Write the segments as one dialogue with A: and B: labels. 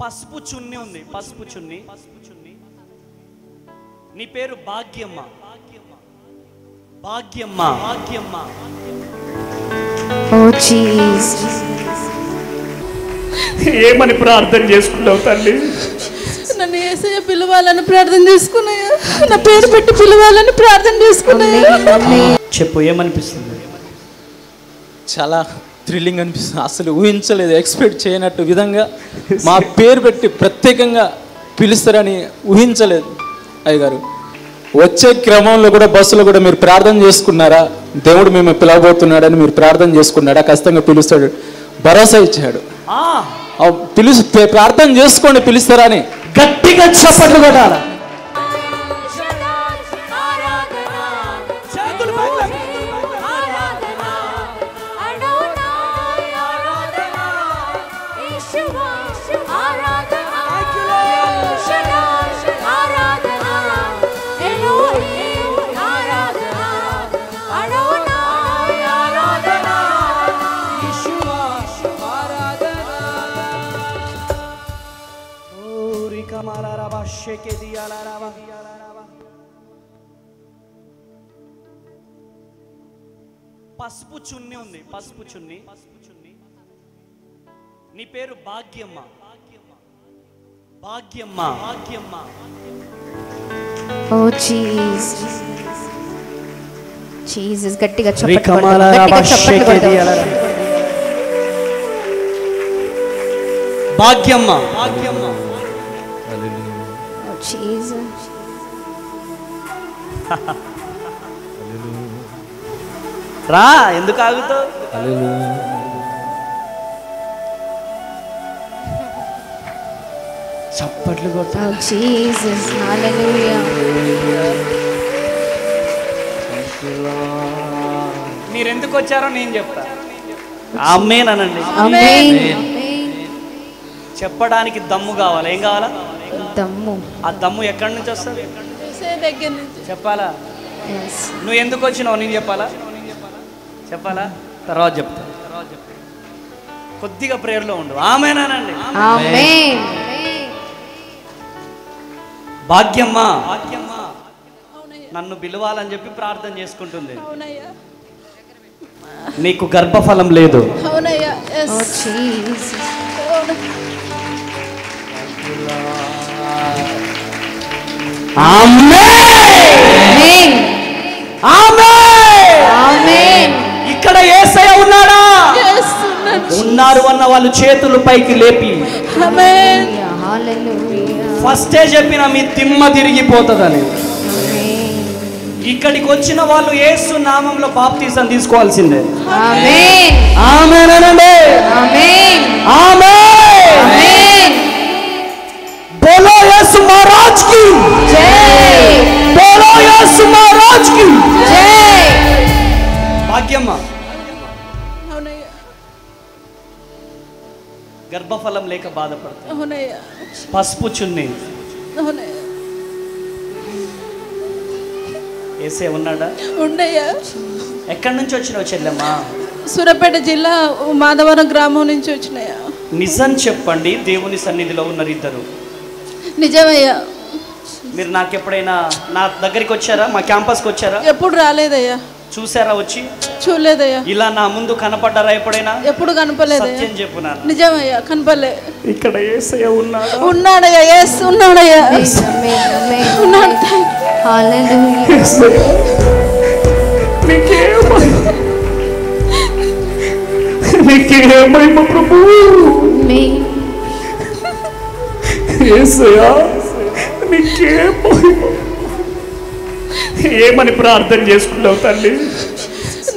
A: పసుపు చున్ని ఉంది, పసుపు చున్ని. నీ పేరు భాగ్యమ్మ. భాగ్యమ్మ, భాగ్యమ్మ.
B: ఓ జీసస్,
A: ఏమని ప్రార్థన చేసుకున్నావు తల్లి?
C: నన్ను యేసయ్య పిలవాలని ప్రార్థన చేసుకున్నాయా, నా పేరు పెట్టి పిలవాలని ప్రార్థన చేసుకున్నాయా.
A: చెప్పు, ఏమనిపిస్తుంది?
D: చాలా థ్రిల్లింగ్ అనిపిస్తుంది. అసలు ఊహించలేదు, ఎక్స్పెక్ట్ చేయనట్టు విధంగా మా పేరు పెట్టి ప్రత్యేకంగా పిలుస్తారని ఊహించలేదు అయ్యగారు. వచ్చే క్రమంలో కూడా బస్సులో కూడా మీరు ప్రార్థన చేసుకున్నారా? దేవుడు మేము పిలవబోతున్నాడని మీరు ప్రార్థన చేసుకున్నాడా? ఖచ్చితంగా పిలుస్తాడు, భరోసా ఇచ్చాడు. ప్రార్థన చేసుకోండి పిలుస్తారా అని
A: గట్టిగా చప్పట్లు కొట్టాలి. పసుపు చున్ని ఉంది, పసుపు చున్ని. నీ పేరు భాగ్యమ్మ. భాగ్యమ్మ, భాగ్యమ్మ.
B: ఓ జీసస్, జీసస్. గట్టిగా చప్పట్లు కొడదాం.
A: భాగ్యమ్మ, భాగ్యమ్మ.
B: ఓ జీసస్.
A: రా, ఎందుకు ఆగుతావు? చప్పట్లు కొట్టాలి.
B: ఓ జీసస్, హల్లెలూయా.
A: మీరు ఎందుకు వచ్చారో నేను చెప్తా. ఆమేన్ అనండి.
B: ఆమేన్.
A: చెప్పడానికి దమ్ము కావాలి. ఏం కావాలా?
B: దమ్ము.
A: ఆ దమ్ము ఎక్కడి నుంచి వస్తుంది?
C: యేసయ్య దగ్గర నుంచి.
A: చెప్పాలా? నువ్వు ఎందుకు వచ్చినావు నేను చెప్పాలా? చెప్పాలా? తర్వాత చెప్తా. కొద్దిగా ప్రేయర్లో ఉండు. ఆమేన్ అనండి.
B: ఆమేన్.
A: భాగ్యమ్మ, భాగ్యమ్మ నన్ను పిలవాలని చెప్పి ప్రార్థన చేసుకుంటుంది.
C: అవునయ్యా,
A: నీకు గర్భఫలం లేదు.
C: అవునయ్యా.
B: ఓ జీసస్.
A: ఆమేన్, ఆమేన్, ఆమేన్. ఇక్కడ యేసయ్య ఉన్నాడా? ఉన్నారు అన్న వాళ్ళు చేతులు పైకి లేపి
C: ఆమేన్.
B: హల్లెలూయా.
A: ఫస్టే చెప్పిన మీ తిమ్మ తిరిగిపోతుందని. ఇక్కడికి వచ్చిన వాళ్ళు యేసు నామంలో బాప్తిజం తీసుకోవాల్సిందే.
B: ఆమేన్.
A: ఆమేన్ అనండి.
B: ఆమేన్.
A: ఆమేన్.
B: ఆమేన్.
A: बोलो यीशु महाराज की
B: जय.
A: बोलो यीशु महाराज की
B: जय.
A: భాగ్యమ్మ
C: అవునయ్యా,
A: గర్భఫలం లేక బాధపడుతుంది.
C: అవునయ్యా,
A: పసుపు చున్ని.
C: అవునయ్యా.
A: యేసే ఉన్నాడా?
C: ఉండయ్యా.
A: ఎక్కడి నుంచి వచ్చినావు చెల్లెమ్మా?
C: సూర్యాపేట జిల్లా మాధవరం గ్రామం నుంచి వచ్చినాయా.
A: నిజం చెప్పండి, దేవుని సన్నిధిలో ఉన్నారు ఇద్దరు.
C: నిజమయ్యా.
A: మీరు నాకెప్పుడైనా నా దగ్గరికి వచ్చారా? మా క్యాంపస్కి వచ్చారా?
C: ఎప్పుడు రాలేదయ్యా.
A: చూసారా? వచ్చి
C: చూడలేదయ్యా.
A: ఇలా నా ముందు కనపడ్డారా ఎప్పుడైనా?
C: ఎప్పుడు కనపడలేదయ్యా.
A: సత్యం చెప్పు నాన్న.
C: నిజమయ్యా, కనపడలే.
A: ఇక్కడ యేసయ్య ఉన్నాడా?
C: ఉన్నాడయ్యా. యేసు ఉన్నాడయ్యా.
B: ఆమేన్. ఆమేన్.
C: ఉన్నాడు.
B: హల్లెలూయా.
A: నీకే మహిమ ప్రభు.
B: ఆమేన్.
A: యేసయ్య నీకే మహిమ. ఏమని ప్రార్థన చేసుకున్నావు తల్లి?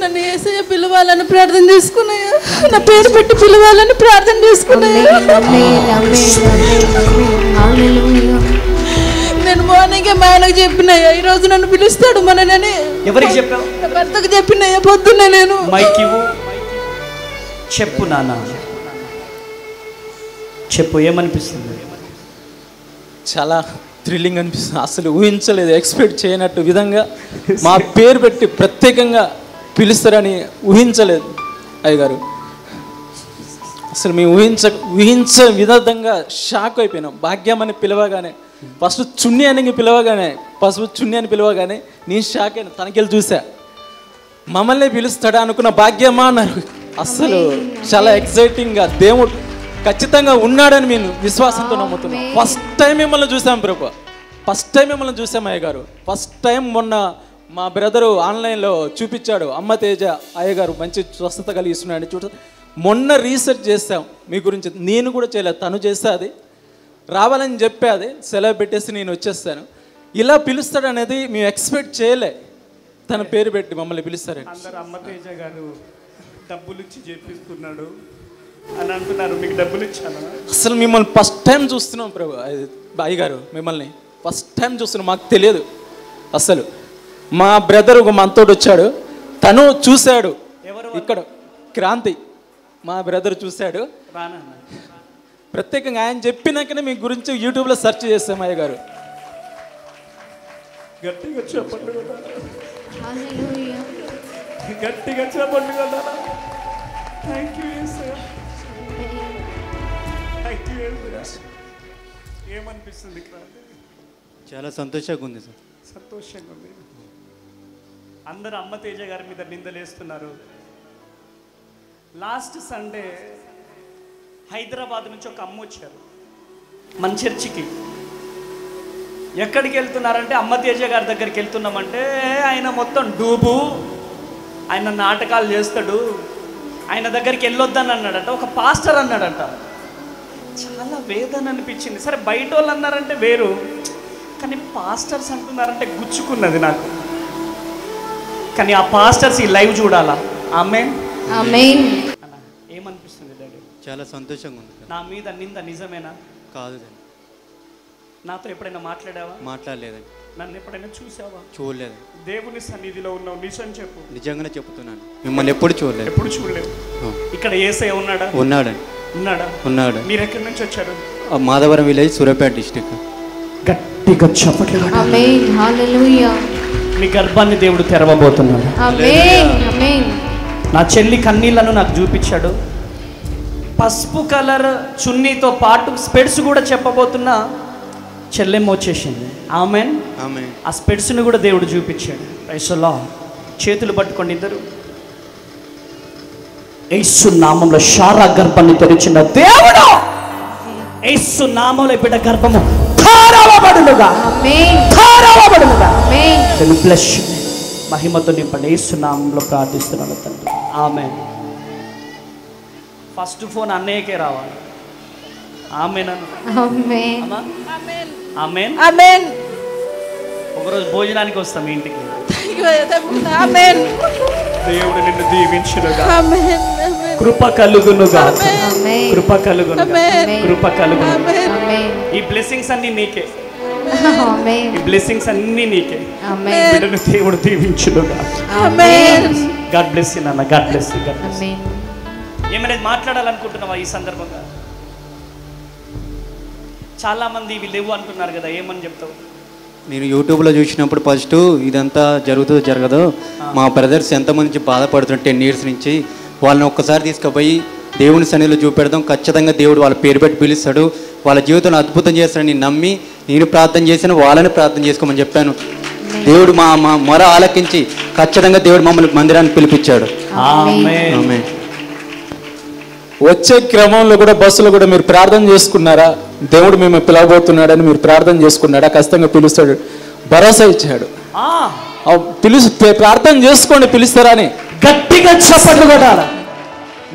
C: నన్ను యేసయ్య పిలవాలని ప్రార్థన చేసుకున్నాయా, నా పేరు పెట్టి పిలవాలని ప్రార్థన చేసుకున్నాయా.
B: ఆమేన్. ఆమేన్. ఆమేన్. హల్లెలూయా.
C: నేను మార్నింగ్ మా ఆయనకు చెప్పినాయా, ఈ రోజు నన్ను పిలుస్తాడు మననని.
A: ఎవరికి చెప్పావు?
C: నా భర్తకు చెప్పినాయా పొద్దున్నే. నేను
A: మైక్ ఇవ్వు, చెప్పు నాన్న, చెప్పు. ఏమనిపిస్తుంది?
D: చాలా థ్రిల్లింగ్ అనిపిస్తుంది. అసలు ఊహించలేదు, ఎక్స్పెక్ట్ చేయనట్టు విధంగా మా పేరు పెట్టి ప్రత్యేకంగా పిలుస్తారని ఊహించలేదు అయ్యగారు. అసలు మేము ఊహించ విధంగా షాక్ అయిపోయినాం. భాగ్యం అని పిలవగానే, ఫస్ట్ చున్ని అని పిలవగానే, పసుపు చున్ని అని పిలవగానే నేను షాక్ అయినా. తనకెళ్ళి చూసా, మమ్మల్ని పిలుస్తాడా అనుకున్న. భాగ్యమా అన్నారు. అసలు చాలా ఎక్సైటింగ్గా దేవుడు ఖచ్చితంగా ఉన్నాడని మేము విశ్వాసంతో నమ్ముతున్నాం. ఫస్ట్ టైం మిమ్మల్ని చూసాం ప్రభు, ఫస్ట్ టైం మిమ్మల్ని చూసాం అయ్య గారు. ఫస్ట్ టైం మొన్న మా బ్రదరు ఆన్లైన్లో చూపించాడు, అమ్మ తేజ అయ్య గారు మంచి స్వస్థత కలిగిస్తున్నాడని చూడ. మొన్న రీసెర్చ్ చేసాం మీ గురించి, నేను కూడా చేయలేదు, తను చేస్తే అది రావాలని చెప్పే అది సెలవు పెట్టేసి నేను వచ్చేస్తాను. ఇలా పిలుస్తాడు అనేది మేము ఎక్స్పెక్ట్ చేయలే. తన పేరు పెట్టి మమ్మల్ని పిలుస్తారని.
A: అందరు అమ్మ తేజ గారు డబ్బులు ఇచ్చి చేపిస్తున్నాడు అని అంటున్నారు. మీకు డబ్బులు ఇచ్చాను?
D: అసలు మిమ్మల్ని ఫస్ట్ టైం చూస్తున్నాం ప్రభు అయ్య గారు, మిమ్మల్ని ఫస్ట్ టైం చూస్తున్నాం. మాకు తెలియదు అసలు. మా బ్రదర్ ఒక మనతోటి వచ్చాడు, తను చూశాడు. ఇక్కడ క్రాంతి మా బ్రదర్ చూశాడు. ప్రత్యేకంగా ఆయన చెప్పినాకనే మీ గురించి యూట్యూబ్లో సెర్చ్ చేస్తాం అయ్య గారు.
A: గట్టిగా చెప్పండి కదా,
B: హల్లెలూయా.
A: గట్టిగా చెప్పండి కదా. థ్యాంక్ యూ యేసయ్యా, థ్యాంక్ యూ యేసయ్యా. ఏమనిపిస్తుంది క్రాంతి?
E: చాలా సంతోషంగా ఉంది సార్.
A: సంతోషంగా ఉంది. అందరూ అమ్మ తేజ గారి మీద నిందలేస్తున్నారు. లాస్ట్ సండే హైదరాబాద్ నుంచి ఒక అమ్మ వచ్చారు మన చర్చికి. ఎక్కడికి వెళ్తున్నారంటే అమ్మ తేజ గారి దగ్గరికి వెళ్తున్నామంటే, ఆయన మొత్తం డూబు, ఆయన నాటకాలు చేస్తాడు, ఆయన దగ్గరికి వెళ్ళొద్దని అన్నాడట. ఒక పాస్టర్ అన్నాడట. చాలా వేదన అనిపించింది. సరే బయట వాళ్ళు అన్నారంటే వేరు, కానీ పాస్టర్స్ అంటున్నారంటే గుచ్చుకున్నది నాకు. కానీ ఆ పాస్టర్స్ ఈ లైవ్ చూడాలా? ఆమేన్
B: ఆమేన్.
A: ఏమనిపిస్తుంది డాడీ?
E: చాలా సంతోషంగా ఉంది.
A: నా మీద నింద నిజమేనా?
E: కాదు,
A: నాతో ఎప్పుడైనా మాట్లాడావా?
E: మాట్లాడలేదండి.
A: నన్ను ఎప్పుడైనా చూసావా?
E: చూడలేదు.
A: దేవుని సన్నిధిలో ఉన్నావు, నిజం చెప్పు.
E: నిజంగానే చెప్తున్నాను, మిమ్మల్ని ఎప్పుడు చూడలేదు.
A: ఎప్పుడు చూడలేదు. ఇక్కడ యేసయ్య ఉన్నాడా?
E: ఉన్నాడండి.
A: ఉన్నాడా?
E: ఉన్నాడు.
A: మీరు ఎక్కడి నుంచి వచ్చారు?
E: Madhavaram village, Suryapet district.
A: గట్టిగా చెప్పట్లేదు.
B: ఆమేన్. హల్లెలూయా.
A: నీ గర్భాన్ని దేవుడు తెరవబోతున్నాడు.
B: ఆమేన్. ఆమేన్.
A: నా చెల్లి కన్నీళ్లను నాకు చూపించాడు. పసుపు కలర్ చున్నీతో పాటు స్పెడ్స్ కూడా చెప్పబోతున్నా. చెల్లెమ్మ వచ్చేసింది. ఆమేన్.
E: ఆమేన్.
A: ఆ స్పెడ్స్ని కూడా దేవుడు చూపించాడు. Praise the lord. చేతులు పట్టుకోండి ఇద్దరు. యేసు నామంలో షారా గర్భాన్ని తెరిచిన దేవుడు, యేసు నామంలో బిడ్డ గర్భము ధారవబడునుగా.
B: ఆమేన్.
A: ధారవబడునుగా.
B: ఆమేన్.
A: నేను బ్లెస్ యు. మహిమతో నింపండి. యేసు నామంలో ప్రార్థిస్తున్నాను తండ్రి. ఆమేన్. ఫస్ట్ ఫోన్ అన్నయ్యకే రావాలి. ఆమేన్ అన్న.
B: ఆమేన్.
A: అమ్మా
C: ఆమేన్.
A: ఆమేన్.
C: ఆమేన్.
A: ఒకరోజు భోజనానికి వస్తాం మీ ఇంటికి.
C: ఆమేన్.
A: దేవుడు నిన్ను దీవించునుగా.
C: ఆమేన్. ఆమేన్.
A: కృప కలుగునుగా.
B: ఆమేన్.
A: కృప కలుగునుగా.
C: ఆమేన్.
A: కృప కలుగునుగా.
C: ఆమేన్.
B: ఆమేన్.
A: ఈ బ్లెస్సింగ్స్ అన్ని నీకే.
B: ఆమేన్.
A: ఈ బ్లెస్సింగ్స్ అన్ని నీకే.
B: ఆమేన్.
A: బిడ్డను దేవుడు దీవించునుగా.
C: ఆమేన్.
A: గాడ్ బ్లెస్ యు నాన్న. God bless you. God bless you.
B: ఆమేన్.
A: ఏమైనా మాట్లాడాలనుకుంటున్నావా ఈ సందర్భంగా? చాలా మంది ఇవి లేవు అంటున్నారు కదా, ఏమని చెప్తావు?
E: నేను యూట్యూబ్లో చూసినప్పుడు ఫస్ట్ ఇదంతా జరుగుతుందో జరగదో, మా బ్రదర్స్ ఎంతమంది బాధపడుతున్నారు 10 years నుంచి, వాళ్ళని ఒక్కసారి తీసుకుపోయి దేవుని సన్నిధిలో చూపెడదాం, ఖచ్చితంగా దేవుడు వాళ్ళ పేరు పెట్టి పిలుస్తాడు, వాళ్ళ జీవితంలో అద్భుతం చేస్తాడని నమ్మి నేను ప్రార్థన చేశాను, వాళ్ళని ప్రార్థన చేసుకోమని చెప్పాను. దేవుడు మా మొర ఆలకించి ఖచ్చితంగా దేవుడు మమ్మల్ని మందిరానికి పిలిపించాడు.
A: ఆమేన్.
E: ఆమేన్.
D: వచ్చే క్రమంలో కూడా బస్సులో కూడా మీరు ప్రార్థన చేసుకున్నారా? దేవుడు మేము పిలవబోతున్నాడని మీరు ప్రార్థన చేసుకున్నాడా? ఖచ్చితంగా పిలుస్తాడు, భరోసా ఇచ్చాడు. ప్రార్థన చేసుకోండి పిలుస్తారా అని
A: గట్టిగా చప్పట్లు కొట్టాలా?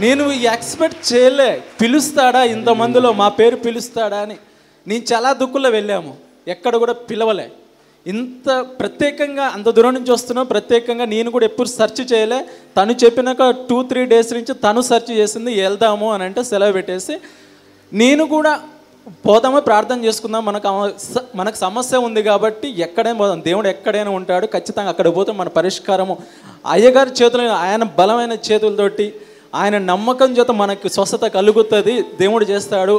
D: నేను ఎక్స్పెక్ట్ చేయలే, పిలుస్తాడా ఇంతమందిలో మా పేరు పిలుస్తాడా అని. నేను చాలా దుఃఖంలో వెళ్ళాము, ఎక్కడ కూడా పిలవలే. ఇంత ప్రత్యేకంగా అంత దూరం నుంచి వస్తున్నాం. ప్రత్యేకంగా నేను కూడా ఎప్పుడు సెర్చ్ చేయలే. తను చెప్పినాక 2-3 days నుంచి తను సెర్చ్ చేసింది, వెళ్దాము అని అంటే సెలవు పెట్టేసి నేను కూడా పోదాము, ప్రార్థన చేసుకుందాం, మనకు సమస్య ఉంది కాబట్టి ఎక్కడైనా పోదాం, దేవుడు ఎక్కడైనా ఉంటాడు, ఖచ్చితంగా అక్కడ పోతే మన పరిష్కారము అయ్యగారి చేతులు, ఆయన బలమైన చేతులతోటి ఆయన నమ్మకం చేత మనకు స్వస్థత కలుగుతుంది, దేవుడు చేస్తాడు,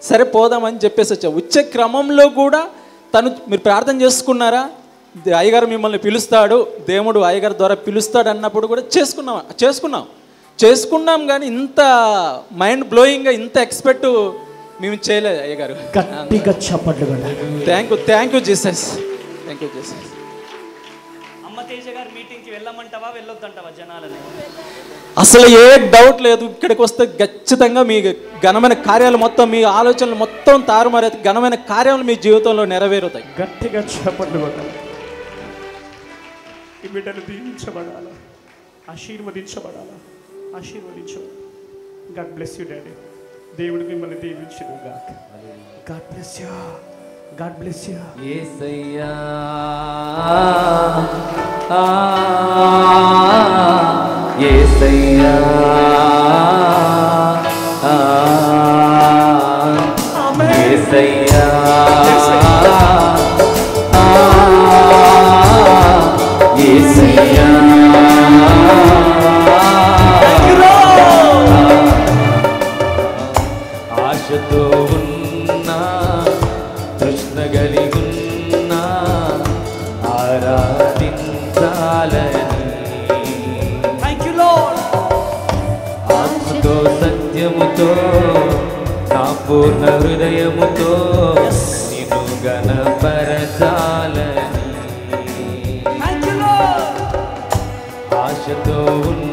D: సరే పోదామని చెప్పేసి వచ్చావు. వచ్చే క్రమంలో కూడా తను మీరు ప్రార్థన చేసుకున్నారా? అయ్యగారు మిమ్మల్ని పిలుస్తాడు, దేవుడు అయ్యగారి ద్వారా పిలుస్తాడు అన్నప్పుడు కూడా చేసుకున్నాం. చేసుకున్నాం కానీ ఇంత మైండ్ బ్లోయింగ్గా ఇంత ఎక్స్పెక్ట్ మేము చేయలేదు అయ్యగారు.
A: గట్టిగా చప్పట్లు కూడా.
D: Thank you Jesus. Thank you Jesus.
A: అమ్మ తేజ గారి మీటింగ్కి వెళ్ళమంటావా వెళ్ళొద్దంటావా జనాలని?
D: అసలు ఏ డౌట్ లేదు, ఇక్కడికి వస్తే ఖచ్చితంగా మీ ఘనమైన కార్యాలు మొత్తం, మీ ఆలోచనలు మొత్తం తారుమారైతే ఘనమైన కార్యాలు మీ జీవితంలో నెరవేరుతాయి.
A: గట్టిగా చప్పట్లు కొట్టాలి. ఈ బిడ్డలు దీవించబడాలా, ఆశీర్వదించబడాలా, ఆశీర్వదించబడాలి. God bless you daddy. దేవుడు మిమ్మల్ని దీవించును గాక. God bless you. God bless you.
F: యేసయ్యా యేసయ్యా యేసయ్యా యేసయ్యా ఆశతో ఉన్నా తృష్ణ కలిగున్నా ఆరాధించాలని ఆత్మతో సత్యముతో నా పూర్ణ హృదయముతో నిన్ను గణపరచాలని ఆశతో ఉన్న